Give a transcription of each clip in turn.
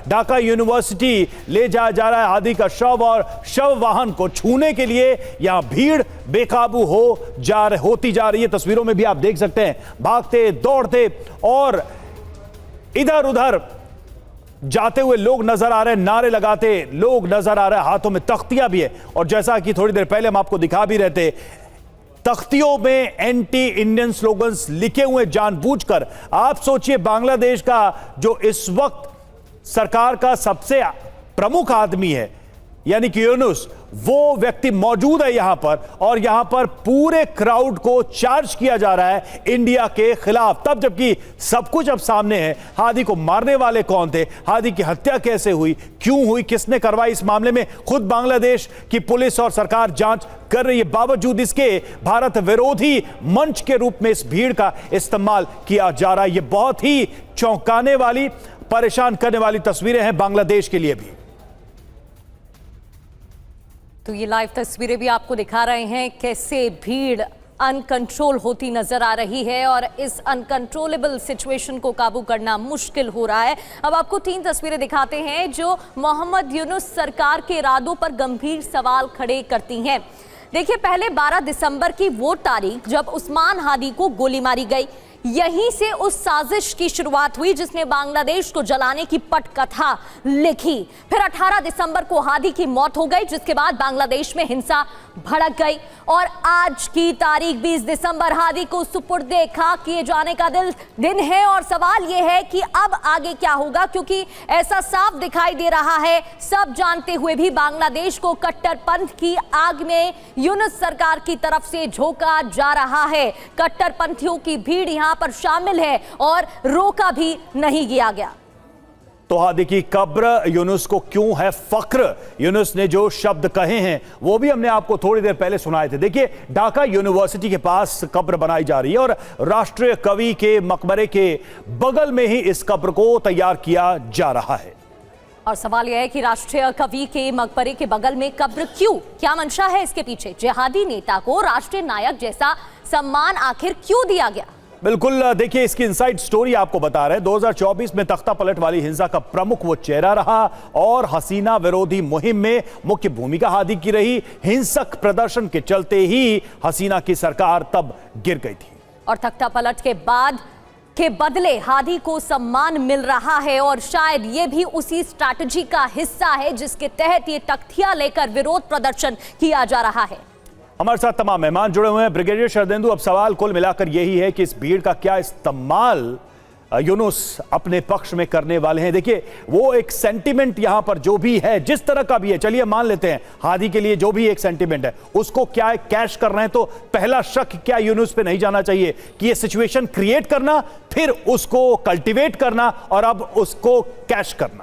Dhaka university ले जाया जा रहा है हादी का शव, और शव वाहन को छूने के लिए यहां भीड़ बेकाबू होती जा रही है। तस्वीरों में भी आप देख सकते हैं, भागते दौड़ते और इधर उधर जाते हुए लोग नजर आ रहे हैं, नारे लगाते लोग नजर आ रहे हैं, हाथों में तख्तियां भी है। और जैसा कि थोड़ी देर पहले हम आपको दिखा भी रहे थे, तख्तियों में एंटी इंडियन स्लोगन्स लिखे हुए जानबूझकर। आप सोचिए, बांग्लादेश का जो इस वक्त सरकार का सबसे प्रमुख आदमी है यानी कि यूनुस, वो व्यक्ति मौजूद है यहां पर, और यहां पर पूरे क्राउड को चार्ज किया जा रहा है इंडिया के खिलाफ, तब जबकि सब कुछ अब सामने है। हादी को मारने वाले कौन थे, हादी की हत्या कैसे हुई, क्यों हुई, किसने करवाई, इस मामले में खुद बांग्लादेश की पुलिस और सरकार जांच कर रही है। बावजूद इसके भारत विरोधी मंच के रूप में इस भीड़ का इस्तेमाल किया जा रहा है। यह बहुत ही चौंकाने वाली, परेशान करने वाली तस्वीरें हैं बांग्लादेश के लिए भी। तो ये लाइव तस्वीरें भी आपको दिखा रहे हैं कैसे भीड़ अनकंट्रोल होती नजर आ रही है, और इस अनकंट्रोलेबल सिचुएशन को काबू करना मुश्किल हो रहा है। अब आपको 3 तस्वीरें दिखाते हैं जो मोहम्मद यूनुस सरकार के इरादों पर गंभीर सवाल खड़े करती हैं। देखिए, पहले 12 दिसंबर की वो तारीख जब उस्मान हादी को गोली मारी गई, यहीं से उस साजिश की शुरुआत हुई जिसने बांग्लादेश को जलाने की पटकथा लिखी। फिर 18 दिसंबर को हादी की मौत हो गई, जिसके बाद बांग्लादेश में हिंसा भड़क गई, और आज की तारीख 20 दिसंबर हादी को सुपुर्दे खाक किए जाने का दिन है। और सवाल यह है कि अब आगे क्या होगा, क्योंकि ऐसा साफ दिखाई दे रहा है, सब जानते हुए भी बांग्लादेश को कट्टरपंथ की आग में यूनुस सरकार की तरफ से झोंका जा रहा है। कट्टरपंथियों की भीड़ यहां पर शामिल है और रोका भी नहीं किया गया। तो हादी की कब्र यूनुस को क्यों है फख्र, यूनुस ने जो शब्द कहे हैं वो भी हमने आपको थोड़ी देर पहले सुनाए थे। देखिए, ढाका यूनिवर्सिटी के पास कब्र बनाई जा रही है और राष्ट्रीय कवि के मकबरे के बगल में ही इस कब्र को तैयार किया जा रहा है। और सवाल यह है कि राष्ट्रीय कवि के मकबरे के बगल में कब्र क्यों, क्या मंशा है इसके पीछे? जिहादी नेता को राष्ट्रीय नायक जैसा सम्मान आखिर क्यों दिया गया? बिल्कुल, देखिए इसकी इनसाइड स्टोरी आपको बता रहे हैं। 2024 में तख्ता पलट वाली हिंसा का प्रमुख वो चेहरा रहा और हसीना विरोधी मुहिम में मुख्य भूमिका हादी की रही। हिंसक प्रदर्शन के चलते ही हसीना की सरकार तब गिर गई थी, और तख्ता पलट के बाद के बदले हादी को सम्मान मिल रहा है, और शायद ये भी उसी स्ट्रैटेजी का हिस्सा है जिसके तहत ये तख्तियां लेकर विरोध प्रदर्शन किया जा रहा है। हमारे साथ तमाम मेहमान जुड़े हुए हैं। ब्रिगेडियर शरदेंदु, अब सवाल कुल मिलाकर यही है कि इस भीड़ का क्या इस्तेमाल यूनुस अपने पक्ष में करने वाले हैं। देखिए, वो एक सेंटिमेंट यहां पर जो भी है, जिस तरह का भी है, चलिए मान लेते हैं हादी के लिए जो भी एक सेंटिमेंट है उसको क्या है, कैश कर रहे हैं। तो पहला शक क्या यूनुस पे नहीं जाना चाहिए कि ये सिचुएशन क्रिएट करना, फिर उसको कल्टीवेट करना और अब उसको कैश करना?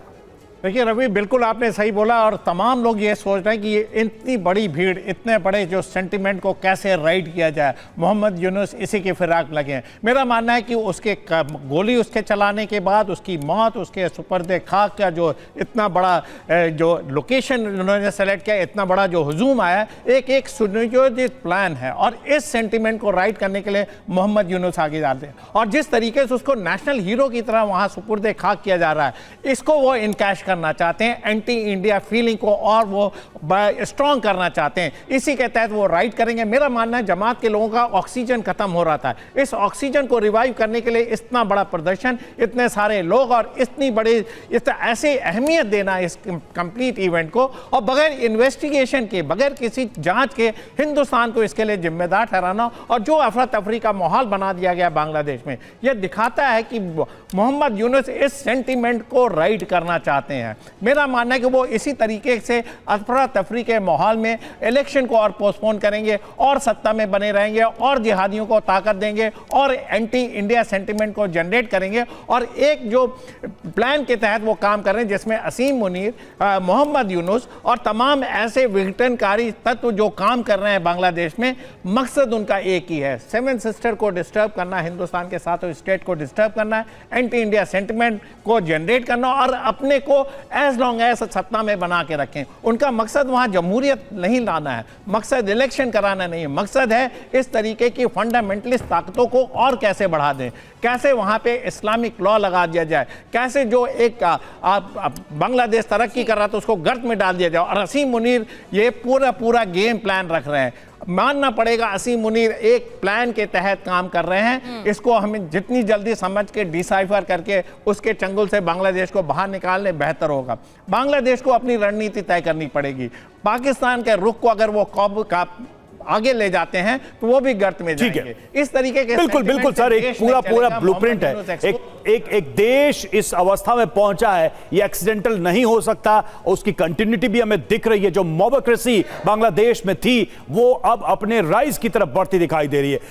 देखिए रवि, बिल्कुल आपने सही बोला, और तमाम लोग ये सोच रहे हैं कि ये इतनी बड़ी भीड़, इतने बड़े जो सेंटिमेंट को कैसे राइड किया जाए। मोहम्मद यूनुस इसी के फिराक लगे हैं। मेरा मानना है कि उसके गोली उसके चलाने के बाद उसकी मौत, उसके सुपर्दे खाक का जो इतना बड़ा जो लोकेशन उन्होंने सेलेक्ट किया, इतना बड़ा जो हुजूम आया, एक सुनियोजित प्लान है, और इस सेंटिमेंट को राइड करने के लिए मोहम्मद यूनुस आगे जाते हैं। और जिस तरीके से उसको नेशनल हीरो की तरह वहाँ सुपुर्दे खाक किया जा रहा है, इसको वो इनकैश करना चाहते हैं, एंटी इंडिया फीलिंग को और वो स्ट्रॉन्ग करना चाहते हैं। इसी के तहत वो राइड करेंगे। मेरा मानना है जमात के लोगों का ऑक्सीजन खत्म हो रहा था, इस ऑक्सीजन को रिवाइव करने के लिए इतना बड़ा प्रदर्शन, इतने सारे लोग और इतनी बड़ी ऐसे अहमियत देना इस कंप्लीट इवेंट को, और बगैर इन्वेस्टिगेशन के, बगैर किसी जांच के हिंदुस्तान को इसके लिए जिम्मेदार ठहराना, और जो अफरा तफरी का माहौल बना दिया गया बांग्लादेश में, यह दिखाता है कि मोहम्मद यूनुस इस सेंटिमेंट को राइड करना चाहते हैं। मेरा मानना है कि वो इसी तरीके से अफरा तफरी के माहौल में इलेक्शन को और पोस्टपोन करेंगे और सत्ता में बने रहेंगे और जिहादियों को ताकत देंगे और एंटी इंडिया सेंटिमेंट को जनरेट करेंगे। और एक जो प्लान के तहत वो काम कर रहे हैं जिसमें असीम मुनीर, मोहम्मद यूनुस और तमाम ऐसे विघटनकारी तत्व जो काम कर रहे हैं बांग्लादेश में, मकसद उनका एक ही है, 7 सिस्टर को डिस्टर्ब करना, हिंदुस्तान के साथ स्टेट को डिस्टर्ब करना है, एंटी इंडिया सेंटिमेंट को जनरेट करना और अपने को एज लॉन्ग एज सत्ता में बना के रखें। उनका मकसद वहाँ जमहूरियत नहीं लाना है, मकसद इलेक्शन कराना नहीं है, मकसद है इस तरीके की फंडामेंटलिस्ट ताकतों को और कैसे बढ़ा दें, कैसे वहाँ पे इस्लामिक लॉ लगा दिया जाए, कैसे जो एक बांग्लादेश तरक्की कर रहा था उसको गर्त में डाल दिया जाए। और असीम मुनीर ये पूरा गेम प्लान रख रहे हैं। मानना पड़ेगा असीम मुनीर एक प्लान के तहत काम कर रहे हैं। इसको हमें जितनी जल्दी समझ के डिसाइफर करके उसके चंगुल से बांग्लादेश को बाहर निकालने बेहतर होगा। बांग्लादेश को अपनी रणनीति तय करनी पड़ेगी। पाकिस्तान के रुख को अगर वो कब का आगे ले जाते हैं तो वो भी गर्त में जाएंगे। इस तरीके के बिल्कुल सर, एक पूरा ब्लूप्रिंट है। एक देश इस अवस्था में पहुंचा है, ये एक्सीडेंटल नहीं हो सकता। उसकी कंटिन्यूटी भी हमें दिख रही है। जो मोबोक्रेसी बांग्लादेश में थी वो अब अपने राइज की तरफ बढ़ती दिखाई दे रही है।